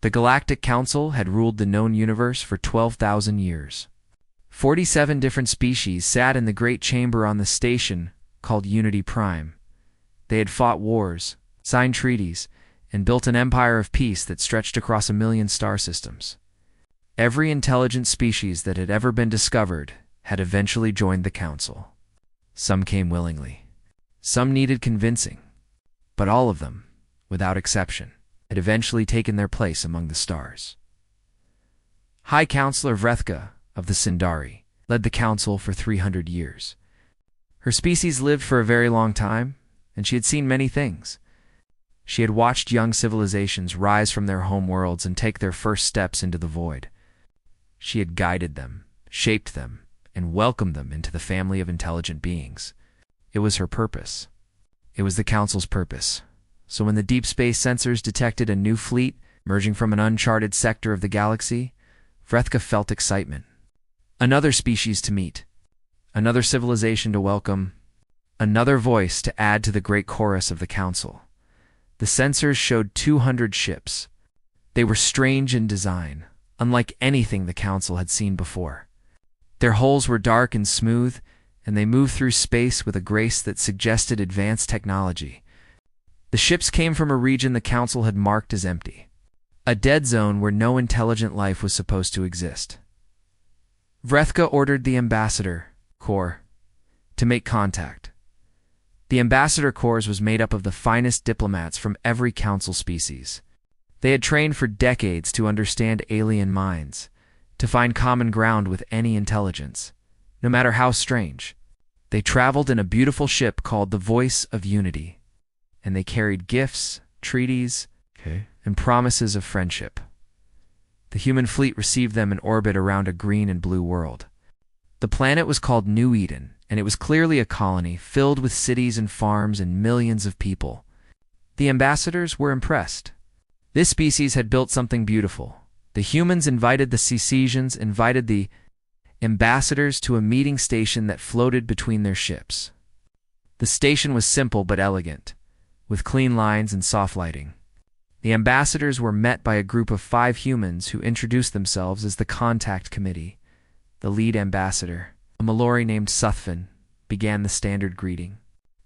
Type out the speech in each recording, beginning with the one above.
The Galactic Council had ruled the known universe for 12,000 years. 47 different species sat in the great chamber on the station called Unity Prime. They had fought wars, signed treaties, and built an empire of peace that stretched across 1,000,000 star systems. Every intelligent species that had ever been discovered had eventually joined the council. Some came willingly. Some needed convincing. But all of them, without exception, had eventually taken their place among the stars. High Counselor Vrethka of the Sindari led the council for 300 years. Her species lived for a very long time, and she had seen many things. She had watched young civilizations rise from their homeworlds and take their first steps into the void. She had guided them, shaped them, and welcomed them into the family of intelligent beings. It was her purpose. It was the Council's purpose. So when the deep space sensors detected a new fleet emerging from an uncharted sector of the galaxy, Vrethka felt excitement. Another species to meet, another civilization to welcome, another voice to add to the great chorus of the Council. The sensors showed 200 ships. They were strange in design, unlike anything the Council had seen before. Their hulls were dark and smooth, and they moved through space with a grace that suggested advanced technology. The ships came from a region the Council had marked as empty, a dead zone where no intelligent life was supposed to exist. Vrethka ordered the Ambassador Corps to make contact. The Ambassador Corps was made up of the finest diplomats from every Council species. They had trained for decades to understand alien minds, to find common ground with any intelligence, no matter how strange. They traveled in a beautiful ship called the Voice of Unity, and they carried gifts, treaties, and promises of friendship. The human fleet received them in orbit around a green and blue world. The planet was called New Eden, and it was clearly a colony filled with cities and farms and millions of people. The ambassadors were impressed. This species had built something beautiful. The humans invited the Caucasians, invited the ambassadors to a meeting station that floated between their ships. The station was simple but elegant, with clean lines and soft lighting. The ambassadors were met by a group of 5 humans who introduced themselves as the Contact Committee. The lead ambassador, a Mallory named Suthfin, began the standard greeting.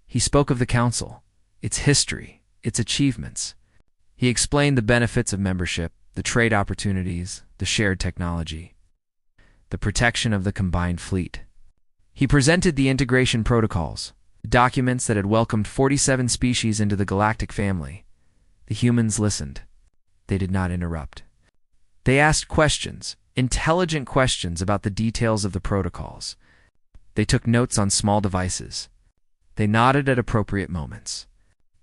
He spoke of the Council, its history, its achievements. He explained the benefits of membership, the trade opportunities, the shared technology, the protection of the combined fleet. He presented the integration protocols, documents that had welcomed 47 species into the galactic family. The humans listened. They did not interrupt. They asked questions, intelligent questions about the details of the protocols. They took notes on small devices. They nodded at appropriate moments.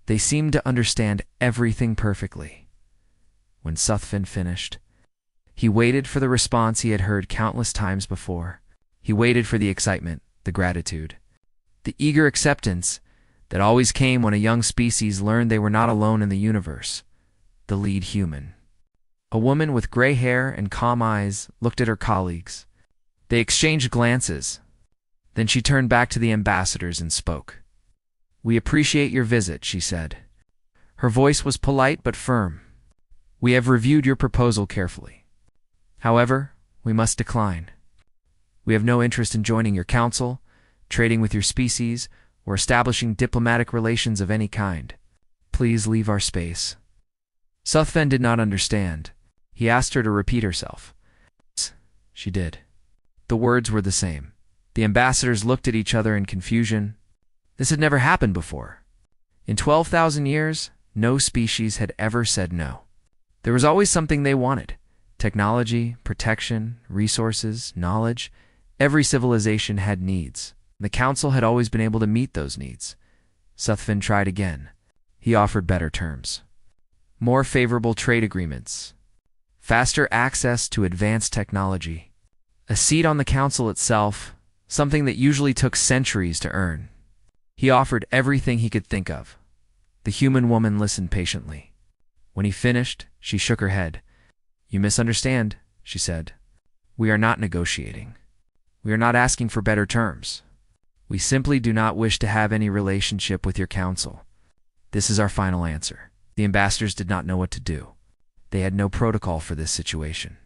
They seemed to understand everything perfectly. When Suthfin finished, he waited for the response he had heard countless times before. He waited for the excitement, the gratitude, the eager acceptance that always came when a young species learned they were not alone in the universe. The lead human, a woman with gray hair and calm eyes, looked at her colleagues. They exchanged glances. Then she turned back to the ambassadors and spoke. "We appreciate your visit," she said. Her voice was polite but firm. "We have reviewed your proposal carefully. However, we must decline. We have no interest in joining your council, trading with your species, or establishing diplomatic relations of any kind. Please leave our space." Suthfen did not understand. He asked her to repeat herself. She did. The words were the same. The ambassadors looked at each other in confusion. This had never happened before. In 12,000 years, no species had ever said no. There was always something they wanted: technology, protection, resources, knowledge. Every civilization had needs. The Council had always been able to meet those needs. Suthfin tried again. He offered better terms. More favorable trade agreements. Faster access to advanced technology. A seat on the Council itself, something that usually took centuries to earn. He offered everything he could think of. The human woman listened patiently. When he finished, she shook her head. "You misunderstand," she said. "We are not negotiating. We are not asking for better terms. We simply do not wish to have any relationship with your council. This is our final answer." The ambassadors did not know what to do. They had no protocol for this situation.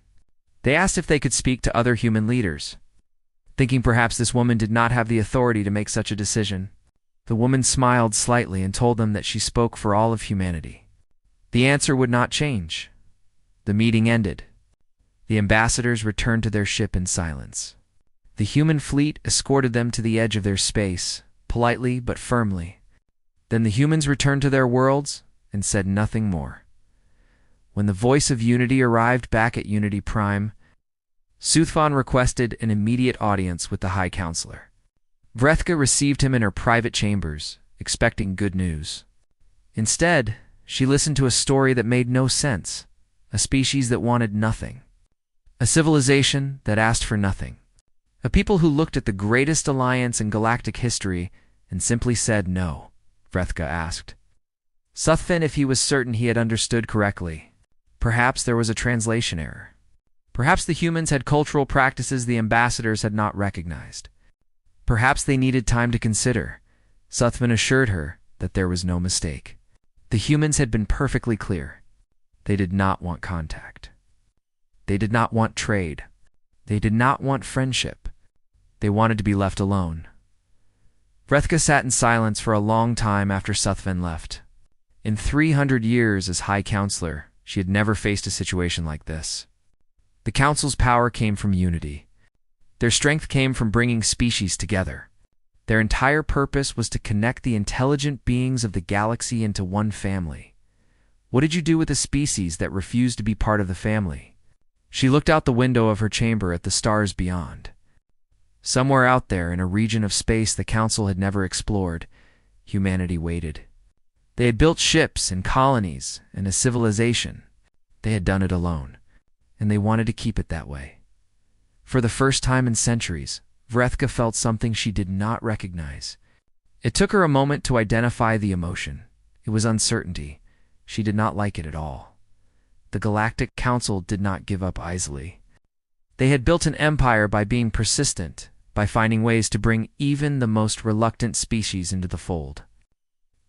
They asked if they could speak to other human leaders, thinking perhaps this woman did not have the authority to make such a decision. The woman smiled slightly and told them that she spoke for all of humanity. The answer would not change. The meeting ended. The ambassadors returned to their ship in silence. The human fleet escorted them to the edge of their space, politely but firmly. Then the humans returned to their worlds and said nothing more. When the voice of Unity arrived back at Unity Prime, Soothfon requested an immediate audience with the High Counselor. Vrethka received him in her private chambers, expecting good news. Instead, she listened to a story that made no sense, a species that wanted nothing, a civilization that asked for nothing, a people who looked at the greatest alliance in galactic history and simply said no. Vrethka asked Soothfon if he was certain he had understood correctly. Perhaps there was a translation error. Perhaps the humans had cultural practices the ambassadors had not recognized. Perhaps they needed time to consider. Soothfon assured her that there was no mistake. The humans had been perfectly clear. They did not want contact. They did not want trade. They did not want friendship. They wanted to be left alone. Vrethka sat in silence for a long time after Soothfon left. In 300 years as High Counselor, she had never faced a situation like this. The Council's power came from unity. Their strength came from bringing species together. Their entire purpose was to connect the intelligent beings of the galaxy into one family. What did you do with a species that refused to be part of the family? She looked out the window of her chamber at the stars beyond. Somewhere out there in a region of space the Council had never explored, humanity waited. They had built ships and colonies and a civilization. They had done it alone, and they wanted to keep it that way. For the first time in centuries, Vrethka felt something she did not recognize. It took her a moment to identify the emotion. It was uncertainty. She did not like it at all. The Galactic Council did not give up easily. They had built an empire by being persistent, by finding ways to bring even the most reluctant species into the fold.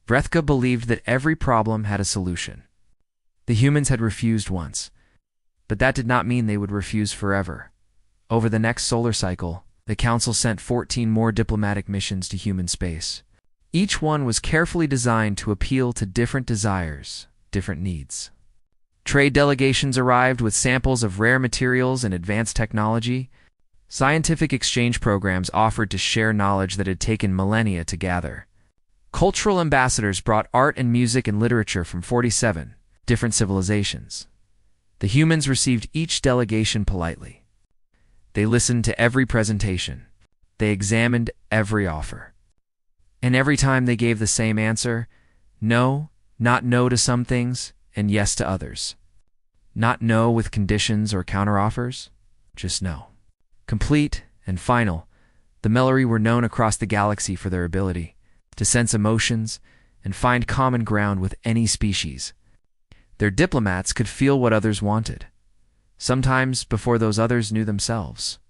Vrethka believed that every problem had a solution. The humans had refused once, but that did not mean they would refuse forever. Over the next solar cycle, the Council sent 14 more diplomatic missions to human space. Each one was carefully designed to appeal to different desires, different needs. Trade delegations arrived with samples of rare materials and advanced technology. Scientific exchange programs offered to share knowledge that had taken millennia to gather. Cultural ambassadors brought art and music and literature from 47 different civilizations. The humans received each delegation politely. They listened to every presentation. They examined every offer. And every time they gave the same answer, no, not no to some things, and yes to others. Not no with conditions or counteroffers, just no. Complete and final, the Mellery were known across the galaxy for their ability to sense emotions and find common ground with any species. Their diplomats could feel what others wanted, sometimes before those others knew themselves.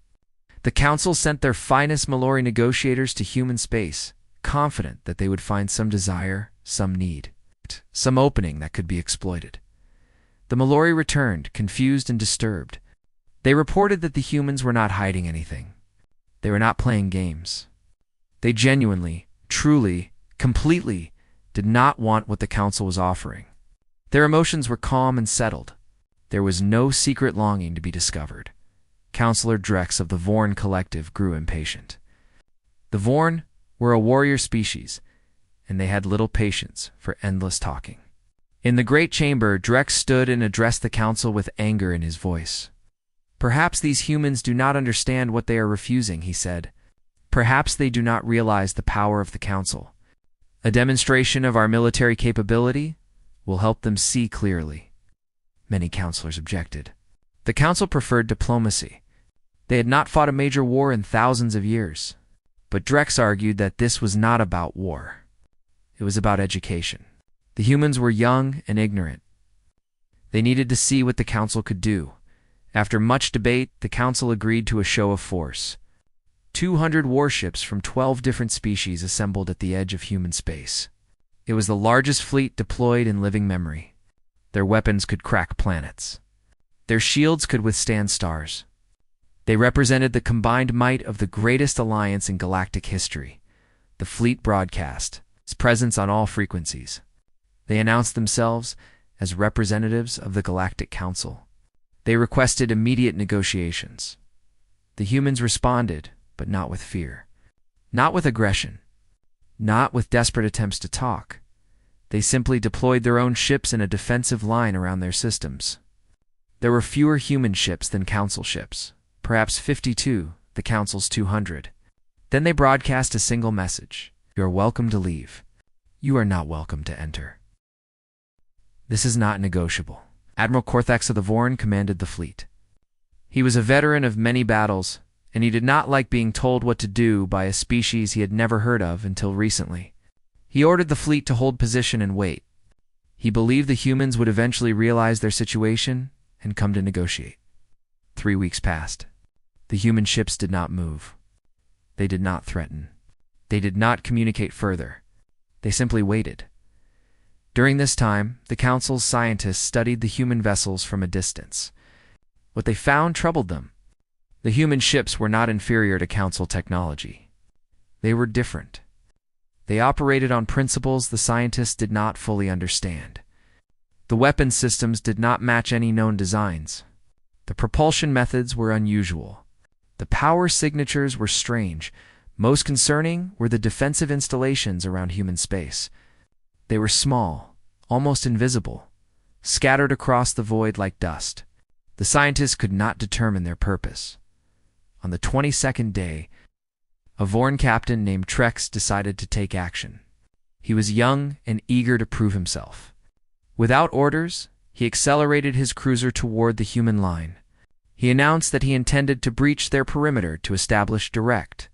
The Council sent their finest Mellery negotiators to human space, confident that they would find some desire, some need, some opening that could be exploited. The Mellery returned, confused and disturbed. They reported that the humans were not hiding anything. They were not playing games. They genuinely, truly, completely did not want what the Council was offering. Their emotions were calm and settled. There was no secret longing to be discovered. Counselor Drex of the Vorn Collective grew impatient. The Vorn were a warrior species, and they had little patience for endless talking. In the great chamber, Drex stood and addressed the Council with anger in his voice. Perhaps these humans do not understand what they are refusing, he said. Perhaps they do not realize the power of the Council. A demonstration of our military capability will help them see clearly. Many counselors objected. The Council preferred diplomacy. They had not fought a major war in thousands of years. But Drex argued that this was not about war. It was about education. The humans were young and ignorant. They needed to see what the Council could do. After much debate, the Council agreed to a show of force. 200 warships from 12 different species assembled at the edge of human space. It was the largest fleet deployed in living memory. Their weapons could crack planets. Their shields could withstand stars. They represented the combined might of the greatest alliance in galactic history. The fleet broadcast its presence on all frequencies. They announced themselves as representatives of the Galactic Council. They requested immediate negotiations. The humans responded, but not with fear. Not with aggression. Not with desperate attempts to talk. They simply deployed their own ships in a defensive line around their systems. There were fewer human ships than Council ships, perhaps 52, the Council's 200. Then they broadcast a single message. You are welcome to leave. You are not welcome to enter. This is not negotiable. Admiral Korthax of the Vorn commanded the fleet. He was a veteran of many battles, and he did not like being told what to do by a species he had never heard of until recently. He ordered the fleet to hold position and wait. He believed the humans would eventually realize their situation and come to negotiate. 3 weeks passed. The human ships did not move. They did not threaten. They did not communicate further. They simply waited. During this time, the Council's scientists studied the human vessels from a distance. What they found troubled them. The human ships were not inferior to Council technology. They were different. They operated on principles the scientists did not fully understand. The weapon systems did not match any known designs. The propulsion methods were unusual. The power signatures were strange. Most concerning were the defensive installations around human space. They were small, almost invisible, scattered across the void like dust. The scientists could not determine their purpose. On the 22nd day, a Vorn captain named Trex decided to take action. He was young and eager to prove himself. Without orders, he accelerated his cruiser toward the human line. He announced that he intended to breach their perimeter to establish direct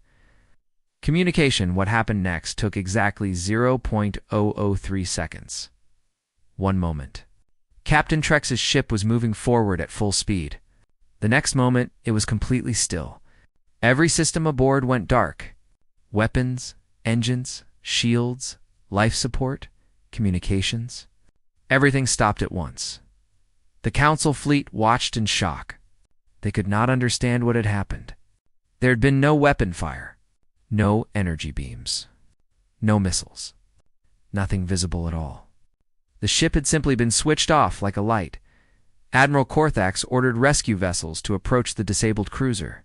communication. What happened next took exactly 0.003 seconds. 1 moment. Captain Trex's ship was moving forward at full speed. The next moment, it was completely still. Every system aboard went dark. Weapons, engines, shields, life support, communications. Everything stopped at once. The Council fleet watched in shock. They could not understand what had happened. There had been no weapon fire, no energy beams, no missiles, nothing visible at all. The ship had simply been switched off like a light. Admiral Korthax ordered rescue vessels to approach the disabled cruiser.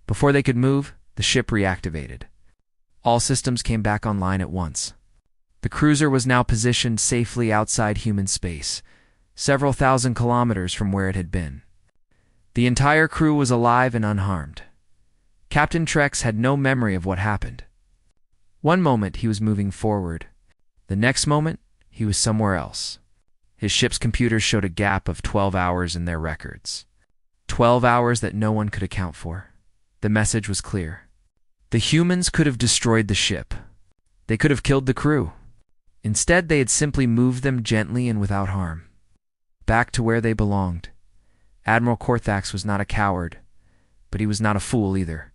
Before they could move, the ship reactivated. All systems came back online at once. The cruiser was now positioned safely outside human space, several thousand kilometers from where it had been. The entire crew was alive and unharmed. Captain Trex had no memory of what happened. One moment he was moving forward. The next moment, he was somewhere else. His ship's computers showed a gap of 12 hours in their records. 12 hours that no one could account for. The message was clear. The humans could have destroyed the ship. They could have killed the crew. Instead, they had simply moved them gently and without harm, back to where they belonged. Admiral Korthax was not a coward, but he was not a fool either.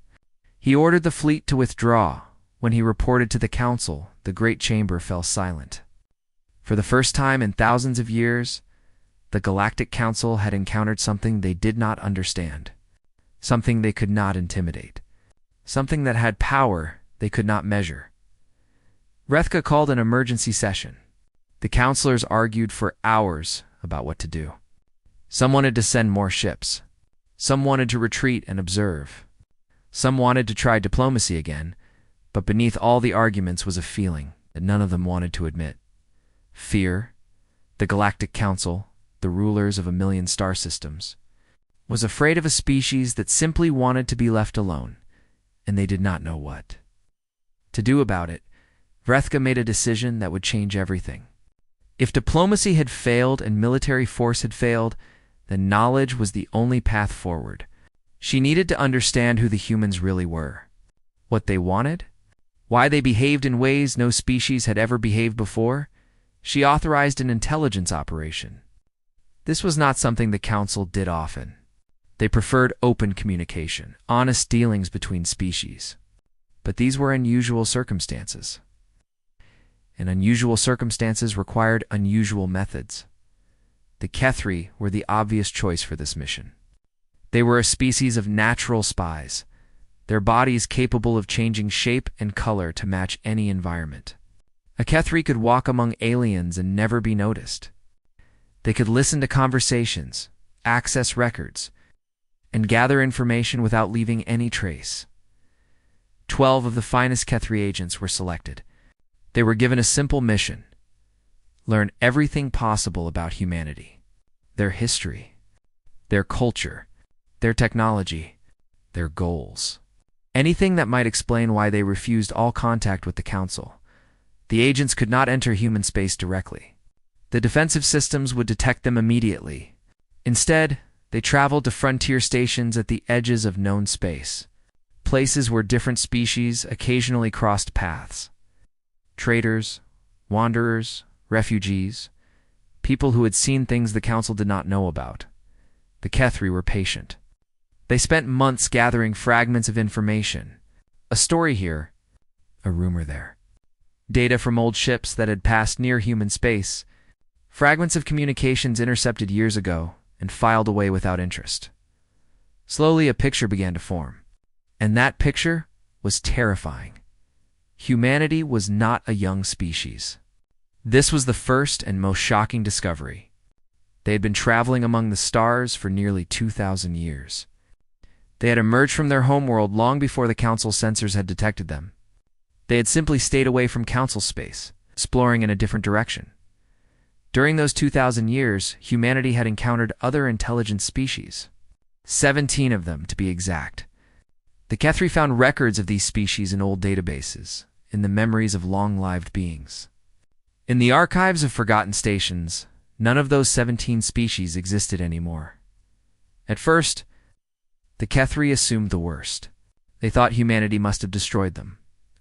He ordered the fleet to withdraw. When he reported to the Council, the Great Chamber fell silent. For the first time in thousands of years, the Galactic Council had encountered something they did not understand, something they could not intimidate, something that had power they could not measure. Rethka called an emergency session. The counselors argued for hours about what to do. Some wanted to send more ships. Some wanted to retreat and observe. Some wanted to try diplomacy again, but beneath all the arguments was a feeling that none of them wanted to admit. Fear. The Galactic Council, the rulers of 1,000,000 star systems, was afraid of a species that simply wanted to be left alone, and they did not know what to do about it. Vrethka made a decision that would change everything. If diplomacy had failed and military force had failed, then knowledge was the only path forward. She needed to understand who the humans really were, what they wanted, why they behaved in ways no species had ever behaved before. She authorized an intelligence operation. This was not something the Council did often. They preferred open communication, honest dealings between species. But these were unusual circumstances. And unusual circumstances required unusual methods. The Kethri were the obvious choice for this mission. They were a species of natural spies, their bodies capable of changing shape and color to match any environment. A Kethri could walk among aliens and never be noticed. They could listen to conversations, access records, and gather information without leaving any trace. 12 of the finest Kethri agents were selected. They were given a simple mission: learn everything possible about humanity, their history, their culture, their technology, their goals. Anything that might explain why they refused all contact with the Council. The agents could not enter human space directly. The defensive systems would detect them immediately. Instead, they traveled to frontier stations at the edges of known space, places where different species occasionally crossed paths. Traders, wanderers, refugees, people who had seen things the Council did not know about. The Kethri were patient. They spent months gathering fragments of information. A story here, a rumor there. Data from old ships that had passed near human space, fragments of communications intercepted years ago and filed away without interest. Slowly, a picture began to form. And that picture was terrifying. Humanity was not a young species. This was the first and most shocking discovery. They had been traveling among the stars for nearly 2,000 years. They had emerged from their homeworld long before the Council sensors had detected them. They had simply stayed away from Council space, exploring in a different direction. During those 2,000 years, humanity had encountered other intelligent species. 17 of them, to be exact. The Kethri found records of these species in old databases, in the memories of long-lived beings. In the archives of forgotten stations, none of those 17 species existed anymore. At first, the Kethri assumed the worst. They thought humanity must have destroyed them,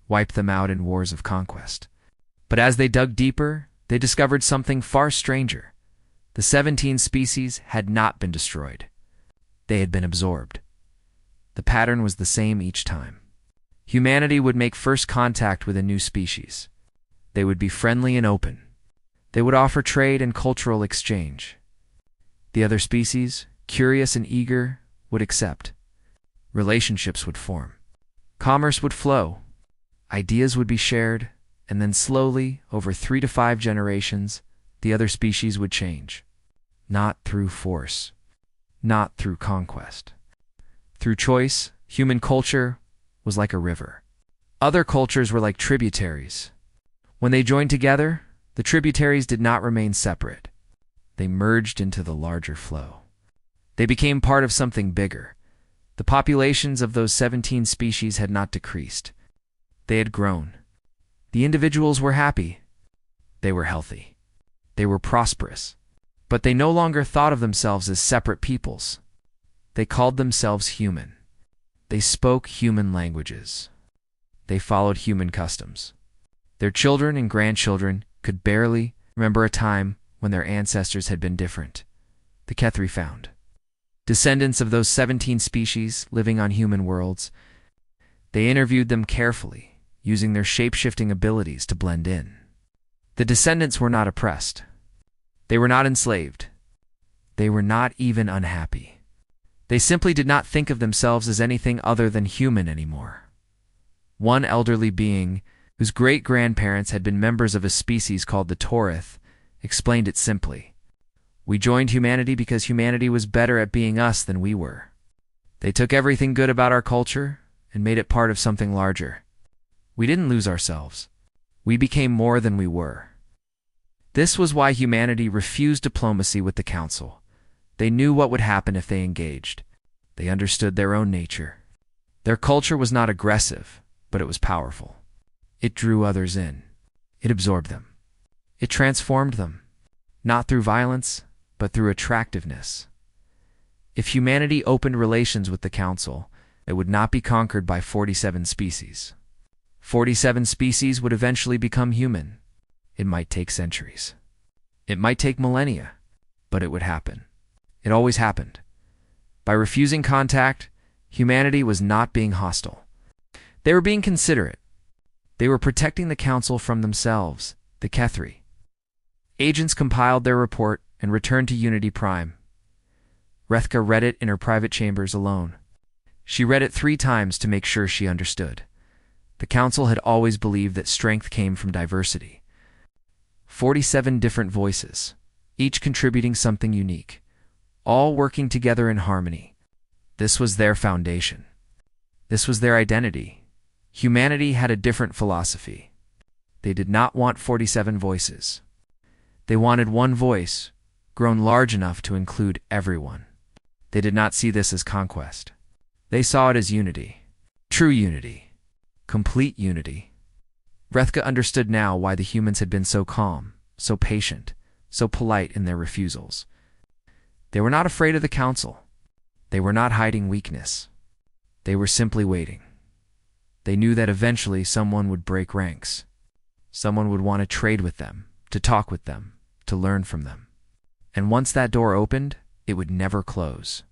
wiped them out in wars of conquest. But as they dug deeper, they discovered something far stranger. The 17 species had not been destroyed. They had been absorbed. The pattern was the same each time. Humanity would make first contact with a new species. They would be friendly and open. They would offer trade and cultural exchange. The other species, curious and eager, would accept. Relationships would form. Commerce would flow. Ideas would be shared, and then slowly, over 3 to 5 generations, the other species would change. Not through force. Not through conquest. Through choice, human culture was like a river. Other cultures were like tributaries. When they joined together, the tributaries did not remain separate. They merged into the larger flow. They became part of something bigger. The populations of those 17 species had not decreased. They had grown. The individuals were happy. They were healthy. They were prosperous. But they no longer thought of themselves as separate peoples. They called themselves human. They spoke human languages. They followed human customs. Their children and grandchildren could barely remember a time when their ancestors had been different. The Kethri found descendants of those 17 species living on human worlds. They interviewed them carefully, using their shape-shifting abilities to blend in. The descendants were not oppressed. They were not enslaved. They were not even unhappy. They simply did not think of themselves as anything other than human anymore. One elderly being, whose great-grandparents had been members of a species called the Taurith, explained it simply. We joined humanity because humanity was better at being us than we were. They took everything good about our culture and made it part of something larger. We didn't lose ourselves. We became more than we were. This was why humanity refused diplomacy with the Council. They knew what would happen if they engaged. They understood their own nature. Their culture was not aggressive, but it was powerful. It drew others in. It absorbed them. It transformed them, not through violence, but through attractiveness. If humanity opened relations with the Council, it would not be conquered by 47 species. 47 species would eventually become human. It might take centuries. It might take millennia, but it would happen. It always happened. By refusing contact, humanity was not being hostile. They were being considerate. They were protecting the Council from themselves, the Kethri. Agents compiled their report and returned to Unity Prime. Rethka read it in her private chambers alone. She read it 3 times to make sure she understood. The Council had always believed that strength came from diversity. 47 different voices, each contributing something unique, all working together in harmony. This was their foundation. This was their identity. Humanity had a different philosophy. They did not want 47 voices. They wanted one voice, grown large enough to include everyone. They did not see this as conquest. They saw it as unity. True unity. Complete unity. Rethka understood now why the humans had been so calm, so patient, so polite in their refusals. They were not afraid of the Council. They were not hiding weakness. They were simply waiting. They knew that eventually someone would break ranks. Someone would want to trade with them, to talk with them, to learn from them. And once that door opened, it would never close.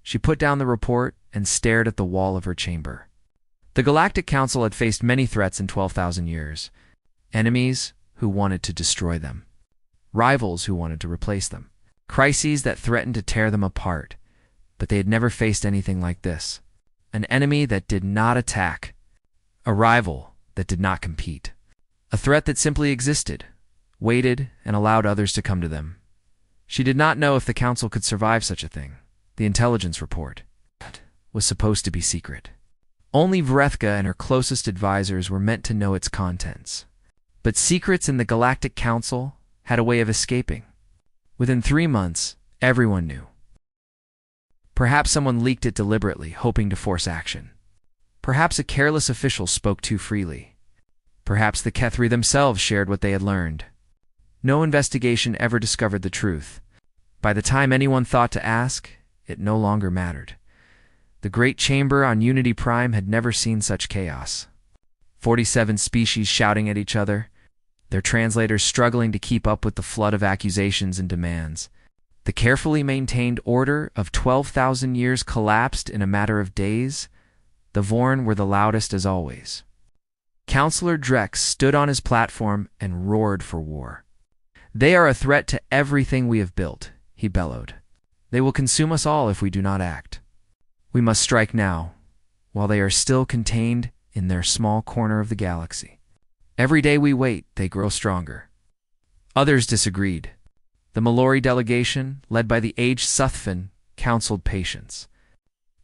She put down the report and stared at the wall of her chamber. The Galactic Council had faced many threats in 12,000 years. Enemies who wanted to destroy them. Rivals who wanted to replace them. Crises that threatened to tear them apart. But they had never faced anything like this. An enemy that did not attack. A rival that did not compete. A threat that simply existed, waited, and allowed others to come to them. She did not know if the Council could survive such a thing. The intelligence report was supposed to be secret. Only Vrethka and her closest advisors were meant to know its contents. But secrets in the Galactic Council had a way of escaping. Within 3 months, everyone knew. Perhaps someone leaked it deliberately, hoping to force action. Perhaps a careless official spoke too freely. Perhaps the Kethri themselves shared what they had learned. No investigation ever discovered the truth. By the time anyone thought to ask, it no longer mattered. The Great Chamber on Unity Prime had never seen such chaos. 47 species shouting at each other, their translators struggling to keep up with the flood of accusations and demands. The carefully maintained order of 12,000 years collapsed in a matter of days. The Vorn were the loudest as always. Counselor Drex stood on his platform and roared for war. "They are a threat to everything we have built," he bellowed. "They will consume us all if we do not act. We must strike now, while they are still contained in their small corner of the galaxy. Every day we wait, they grow stronger." Others disagreed. The Mallory delegation, led by the aged Suthfin, counseled patience.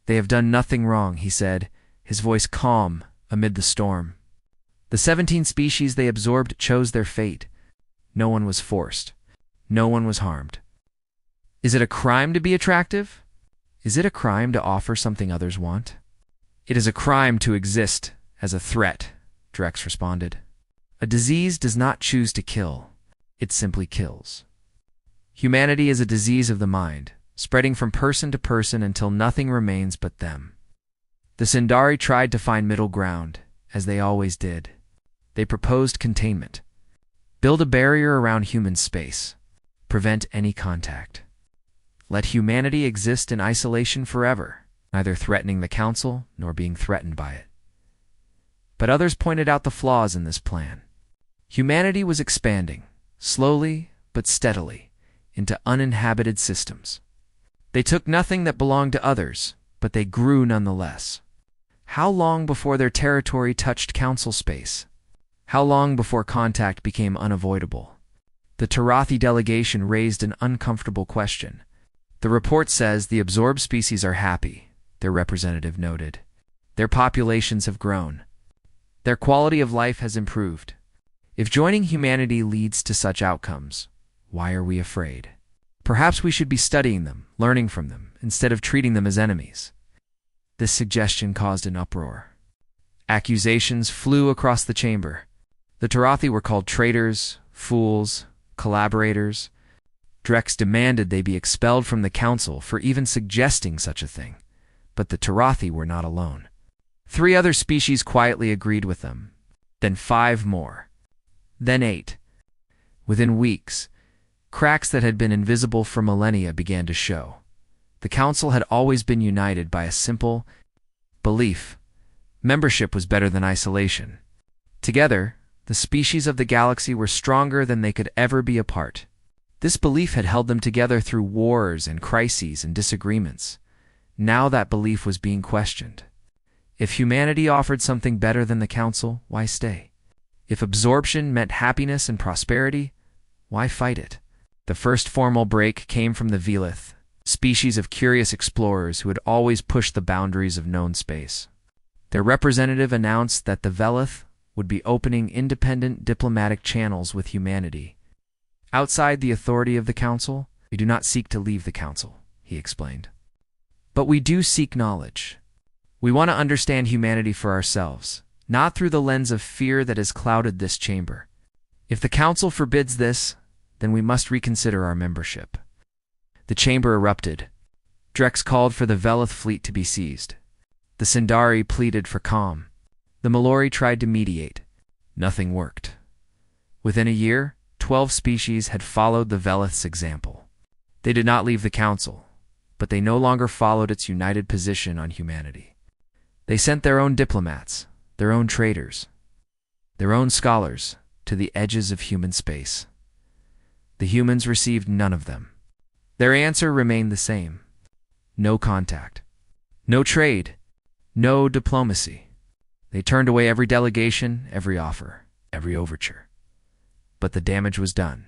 "They have done nothing wrong," he said, his voice calm amid the storm. The 17 species they absorbed chose their fate. No one was forced. No one was harmed. Is it a crime to be attractive? Is it a crime to offer something others want? "It is a crime to exist as a threat," Drex responded. "A disease does not choose to kill. It simply kills. Humanity is a disease of the mind, spreading from person to person until nothing remains but them." The Sindari tried to find middle ground, as they always did. They proposed containment. Build a barrier around human space. Prevent any contact. Let humanity exist in isolation forever, neither threatening the Council nor being threatened by it. But others pointed out the flaws in this plan. Humanity was expanding, slowly but steadily, into uninhabited systems. They took nothing that belonged to others, but they grew nonetheless. How long before their territory touched Council space? How long before contact became unavoidable? The Tarathi delegation raised an uncomfortable question. "The report says the absorbed species are happy," their representative noted. "Their populations have grown. Their quality of life has improved. If joining humanity leads to such outcomes, why are we afraid? Perhaps we should be studying them, learning from them, instead of treating them as enemies." This suggestion caused an uproar. Accusations flew across the chamber. The Tarathi were called traitors, fools, collaborators. Drex demanded they be expelled from the Council for even suggesting such a thing. But the Tarathi were not alone. 3 other species quietly agreed with them. Then 5 more. Then 8. Within weeks, cracks that had been invisible for millennia began to show. The Council had always been united by a simple belief. Membership was better than isolation. Together, the species of the galaxy were stronger than they could ever be apart. This belief had held them together through wars and crises and disagreements. Now that belief was being questioned. If humanity offered something better than the Council, why stay? If absorption meant happiness and prosperity, why fight it? The first formal break came from the Velith, species of curious explorers who had always pushed the boundaries of known space. Their representative announced that the Velith would be opening independent diplomatic channels with humanity. Outside the authority of the Council, we do not seek to leave the Council, he explained. But we do seek knowledge. We want to understand humanity for ourselves, not through the lens of fear that has clouded this chamber. If the Council forbids this, then we must reconsider our membership. The chamber erupted. Drex called for the Velith fleet to be seized. The Sindari pleaded for calm. The Malori tried to mediate. Nothing worked. Within a year, 12 species had followed the Velith's example. They did not leave the Council, but they no longer followed its united position on humanity. They sent their own diplomats, their own traders, their own scholars to the edges of human space. The humans received none of them. Their answer remained the same. No contact. No trade. No diplomacy. They turned away every delegation, every offer, every overture. But the damage was done.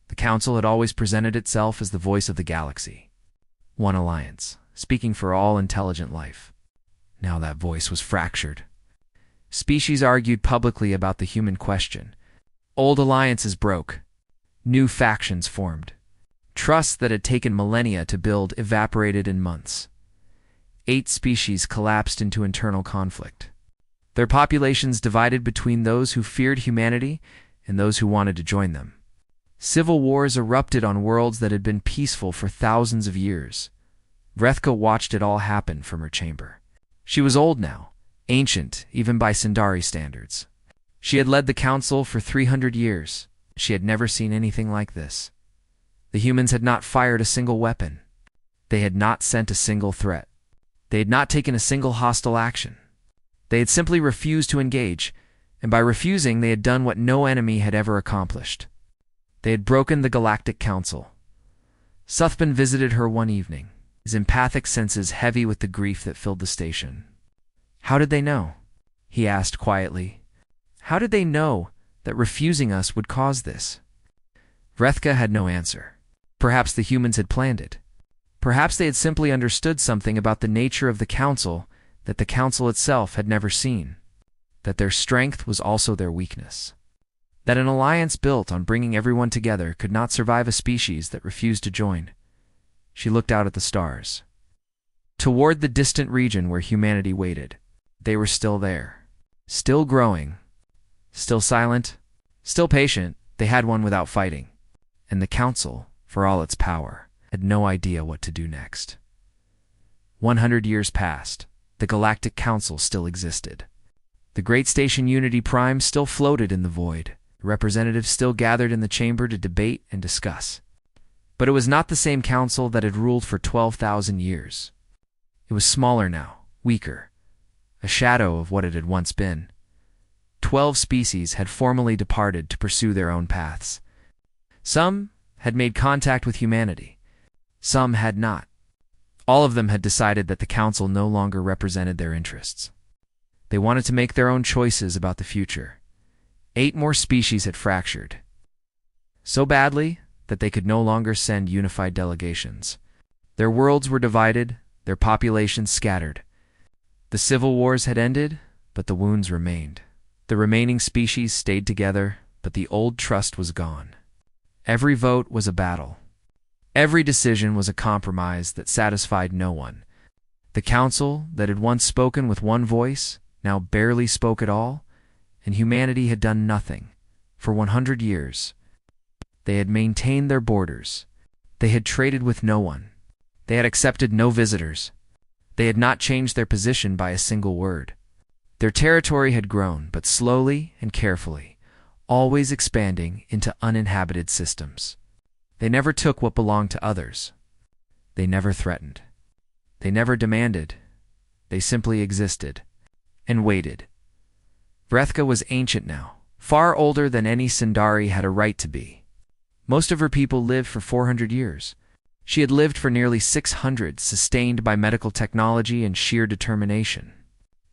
The Council had always presented itself as the voice of the galaxy. One alliance, speaking for all intelligent life. Now that voice was fractured. Species argued publicly about the human question. Old alliances broke. New factions formed. Trust that had taken millennia to build evaporated in months. 8 species collapsed into internal conflict. Their populations divided between those who feared humanity and those who wanted to join them. Civil wars erupted on worlds that had been peaceful for thousands of years. Vrethka watched it all happen from her chamber. She was old now, ancient even by Sindari standards. She had led the Council for 300 years. She had never seen anything like this. The humans had not fired a single weapon. They had not sent a single threat. They had not taken a single hostile action. They had simply refused to engage, and by refusing they had done what no enemy had ever accomplished. They had broken the Galactic Council. Suthban visited her one evening, his empathic senses heavy with the grief that filled the station. How did they know? He asked quietly. How did they know that refusing us would cause this? Vrethka had no answer. Perhaps the humans had planned it. Perhaps they had simply understood something about the nature of the Council that the Council itself had never seen. That their strength was also their weakness. That an alliance built on bringing everyone together could not survive a species that refused to join. She looked out at the stars. Toward the distant region where humanity waited. They were still there. Still growing. Still silent. Still patient. They had won without fighting. And the Council, for all its power, had no idea what to do next. 100 years passed. The Galactic Council still existed. The great station Unity Prime still floated in the void. Representatives still gathered in the chamber to debate and discuss. But it was not the same council that had ruled for 12,000 years. It was smaller now, weaker, a shadow of what it had once been. 12 species had formally departed to pursue their own paths. Some had made contact with humanity. Some had not. All of them had decided that the Council no longer represented their interests. They wanted to make their own choices about the future. 8 more species had fractured. So badly that they could no longer send unified delegations. Their worlds were divided, their populations scattered. The civil wars had ended, but the wounds remained. The remaining species stayed together, but the old trust was gone. Every vote was a battle. Every decision was a compromise that satisfied no one. The Council, that had once spoken with one voice, now barely spoke at all, and humanity had done nothing. For 100 years. They had maintained their borders. They had traded with no one. They had accepted no visitors. They had not changed their position by a single word. Their territory had grown, but slowly and carefully, always expanding into uninhabited systems. They never took what belonged to others. They never threatened. They never demanded. They simply existed and waited. Vrethka was ancient now, far older than any Sindari had a right to be. Most of her people lived for 400 years. She had lived for nearly 600, sustained by medical technology and sheer determination.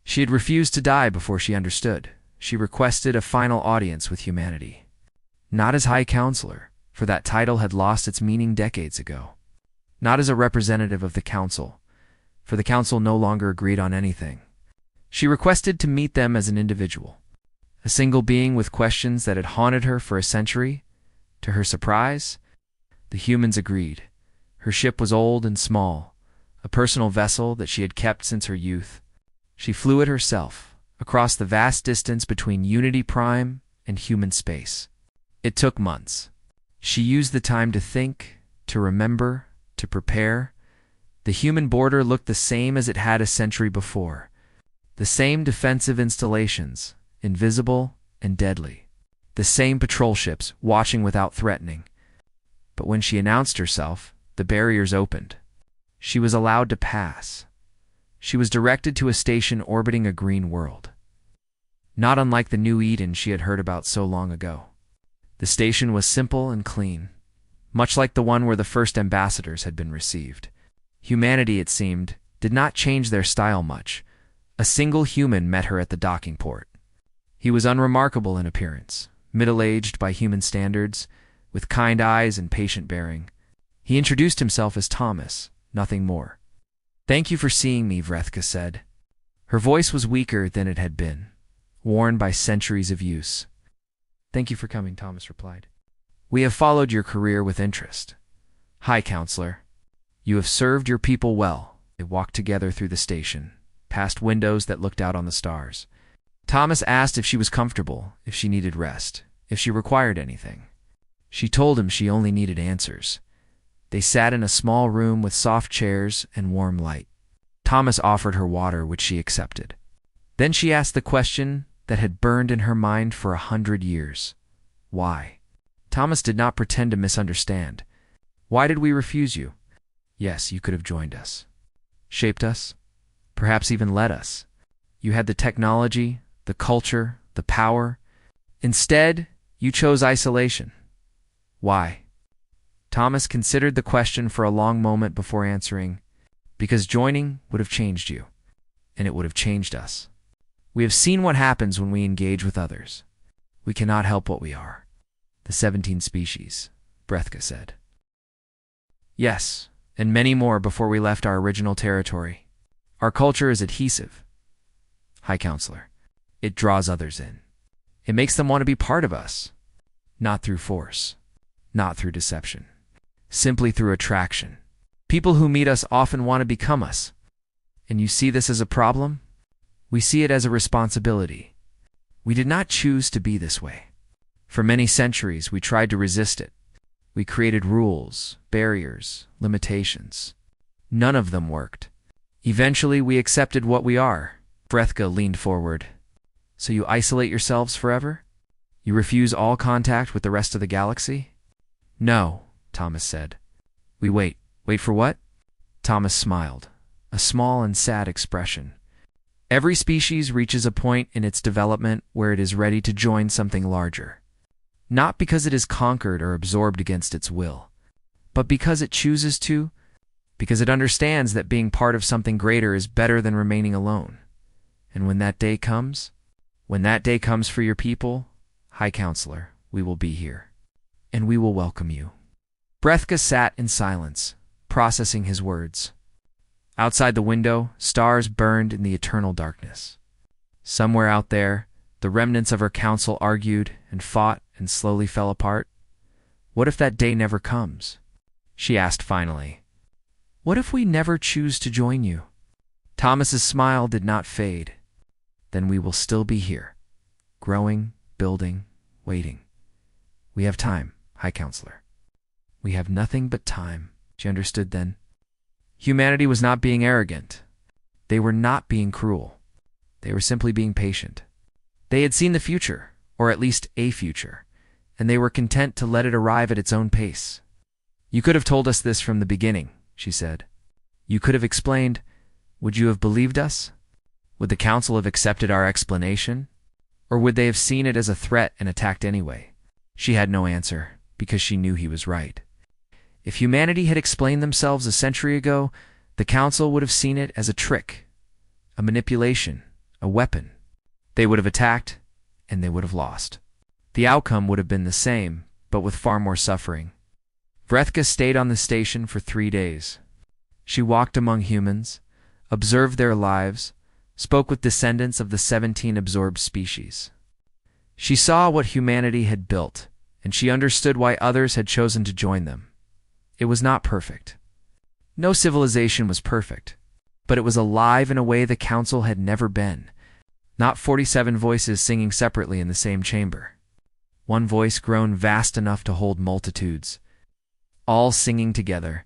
She had refused to die before she understood. She requested a final audience with humanity. Not as High Counselor, for that title had lost its meaning decades ago. Not as a representative of the Council, for the Council no longer agreed on anything. She requested to meet them as an individual, a single being with questions that had haunted her for a century. To her surprise, the humans agreed. Her ship was old and small, a personal vessel that she had kept since her youth. She flew it herself, across the vast distance between Unity Prime and human space. It took months. She used the time to think, to remember, to prepare. The human border looked the same as it had a century before. The same defensive installations, invisible and deadly. The same patrol ships, watching without threatening. But when she announced herself, the barriers opened. She was allowed to pass. She was directed to a station orbiting a green world. Not unlike the New Eden she had heard about so long ago. The station was simple and clean, much like the one where the first ambassadors had been received. Humanity, it seemed, did not change their style much. A single human met her at the docking port. He was unremarkable in appearance, middle-aged by human standards, with kind eyes and patient bearing. He introduced himself as Thomas, nothing more. "Thank you for seeing me," Vrethka said. Her voice was weaker than it had been, worn by centuries of use. "Thank you for coming," Thomas replied. "We have followed your career with interest. High Counselor, you have served your people well." They walked together through the station, past windows that looked out on the stars. Thomas asked if she was comfortable, if she needed rest, if she required anything. She told him she only needed answers. They sat in a small room with soft chairs and warm light. Thomas offered her water, which she accepted. Then she asked the question that had burned in her mind for 100 years. Why? Thomas did not pretend to misunderstand. "Why did we refuse you? Yes, you could have joined us, shaped us, perhaps even led us. You had the technology, the culture, the power. Instead, you chose isolation. Why?" Thomas considered the question for a long moment before answering, "Because joining would have changed you, and it would have changed us. We have seen what happens when we engage with others. We cannot help what we are. The 17 species," Vrethka said. "Yes, and many more before we left our original territory. Our culture is adhesive. High Counselor, it draws others in. It makes them want to be part of us. Not through force, not through deception. Simply through attraction. People who meet us often want to become us. And you see this as a problem? We see it as a responsibility. We did not choose to be this way. For many centuries, we tried to resist it. We created rules, barriers, limitations. None of them worked. Eventually, we accepted what we are." Vrethka leaned forward. "So you isolate yourselves forever? You refuse all contact with the rest of the galaxy?" "No," Thomas said. "We wait." "Wait for what?" Thomas smiled, a small and sad expression. "Every species reaches a point in its development where it is ready to join something larger. Not because it is conquered or absorbed against its will, but because it chooses to, because it understands that being part of something greater is better than remaining alone. And when that day comes for your people, High Counselor, we will be here, and we will welcome you." Vrethka sat in silence, processing his words. Outside the window, stars burned in the eternal darkness. Somewhere out there, the remnants of her council argued and fought and slowly fell apart. What if that day never comes? She asked finally. "What if we never choose to join you?" Thomas's smile did not fade. "Then we will still be here, growing, building, waiting. We have time, High Counselor. We have nothing but time." She understood then. Humanity was not being arrogant. They were not being cruel. They were simply being patient. They had seen the future, or at least a future, and they were content to let it arrive at its own pace. "You could have told us this from the beginning," she said. "You could have explained. Would you have believed us? Would the Council have accepted our explanation? Or would they have seen it as a threat and attacked anyway?" She had no answer. because she knew he was right. If humanity had explained themselves a century ago, the Council would have seen it as a trick, a manipulation, a weapon. They would have attacked, and they would have lost. The outcome would have been the same, but with far more suffering. Vrethka stayed on the station for 3 days. She walked among humans, observed their lives, spoke with descendants of the 17 absorbed species. She saw what humanity had built, and she understood why others had chosen to join them. It was not perfect. No civilization was perfect, but it was alive in a way the Council had never been. Not 47 voices singing separately in the same chamber. One voice grown vast enough to hold multitudes, all singing together.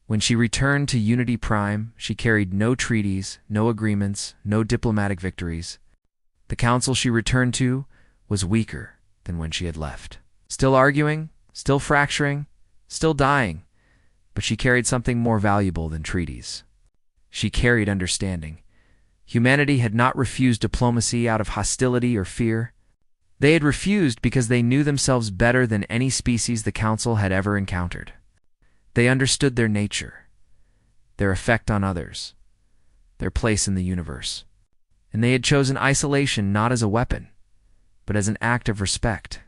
When she returned to Unity Prime, she carried no treaties, no agreements, no diplomatic victories. The Council she returned to was weaker than when she had left. Still arguing, still fracturing, still dying, but she carried something more valuable than treaties. She carried understanding. Humanity had not refused diplomacy out of hostility or fear. They had refused because they knew themselves better than any species the Council had ever encountered. They understood their nature, their effect on others, their place in the universe. And they had chosen isolation not as a weapon, but as an act of respect.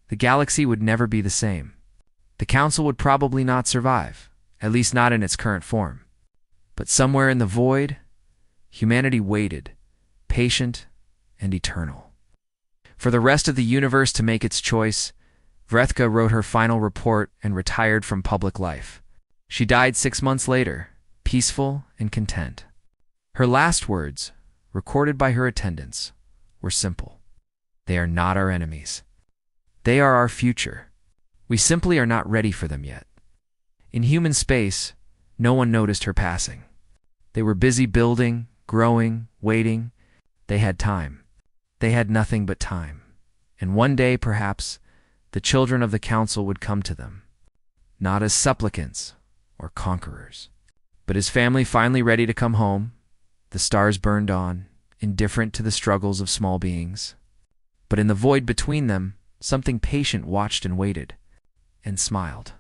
The galaxy would never be the same. The Council would probably not survive, at least not in its current form. But somewhere in the void, humanity waited, patient and eternal. For the rest of the universe to make its choice, Vrethka wrote her final report and retired from public life. She died 6 months later, peaceful and content. Her last words, recorded by her attendants, were simple. They are not our enemies. They are our future. We simply are not ready for them yet. In human space, no one noticed her passing. They were busy building, growing, waiting. They had time. They had nothing but time. And one day, perhaps, the children of the Council would come to them, not as supplicants or conquerors, but as family finally ready to come home. The stars burned on, indifferent to the struggles of small beings. But in the void between them, something patient watched and waited, and smiled.